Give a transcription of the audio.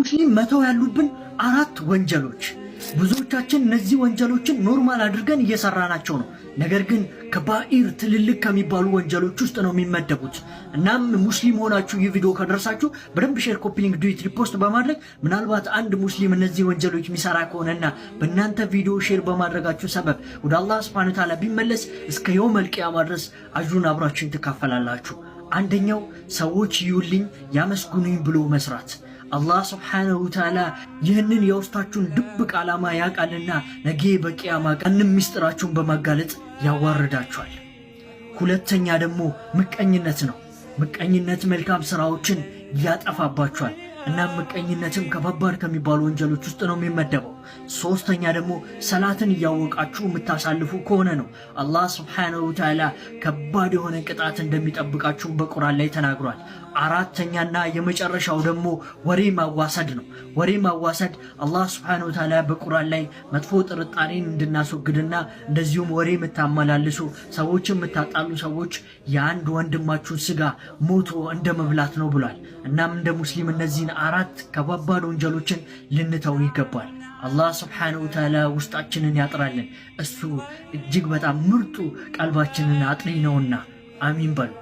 ሙስሊም መተው ያሉብን 4 ወንጀሎች። ብዙዎቻችን እነዚህ ወንጀሎችን ኖርማል አድርገን እየሰራናቸው ነው። ነገር ግን ከባኢር ትልልቅ ከሚባሉ ወንጀሎች ውስጥ ነው የሚመደቡት። እናም ሙስሊም ሆናችሁ ይህ ቪዲዮ ከደረሳችሁ በደንብ ሼር፣ ኮፒ ሊንክ፣ ዱዊት፣ ሪፖስት በማድረግ ምናልባት አንድ ሙስሊም እነዚህ ወንጀሎች የሚሰራ ከሆነና በእናንተ ቪዲዮ ሼር በማድረጋችሁ ሰበብ ወደ አላህ ሱብሓነሁ ወተዓላ ቢመለስ እስከ የውመል ቂያማ ድረስ አጅሩን አብራችሁን ትካፈላላችሁ። አንደኛው ሰዎች ይዩልኝ ያመስግኑኝ ብሎ መስራት። አላህ ሱብሓነሁ ወተዓላ ይህንን የውስጣችሁን ድብቅ ዓላማ ያውቃልና ነገ በቂያማ ቀን ምስጢራችሁን በማጋለጥ ያዋርዳችኋል። ሁለተኛ ደግሞ ምቀኝነት ነው። ምቀኝነት መልካም ስራዎችን ያጠፋባችኋል እና ምቀኝነትም ከባባድ ከሚባሉ ወንጀሎች ውስጥ ነው የሚመደበው። ሶስተኛ ደግሞ ሰላትን እያወቃችሁ የምታሳልፉ ከሆነ ነው አላህ ሱብሓነሁ ወተዓላ ከባድ የሆነ ቅጣት እንደሚጠብቃችሁ በቁርአን ላይ ተናግሯል። አራተኛና የመጨረሻው ደግሞ ወሬ ማዋሰድ ነው። ወሬ ማዋሰድ አላህ ሱብሓነሁ ወተዓላ በቁርአን ላይ መጥፎ ጥርጣሬን እንድናስወግድና እንደዚሁም ወሬ የምታመላልሱ ሰዎችን የምታጣሉ ሰዎች የአንድ ወንድማችሁን ስጋ ሞቶ እንደ መብላት ነው ብሏል። እናም እንደ ሙስሊም እነዚህን 4 ከባባድ ወንጀሎችን ልንተው ይገባል። አላህ ሱብሓነሁ ወተዓላ ውስጣችንን ያጥራልን። እሱ እጅግ በጣም ምርጡ ቀልባችንን አጥሪ ነውና አሚን በሉ።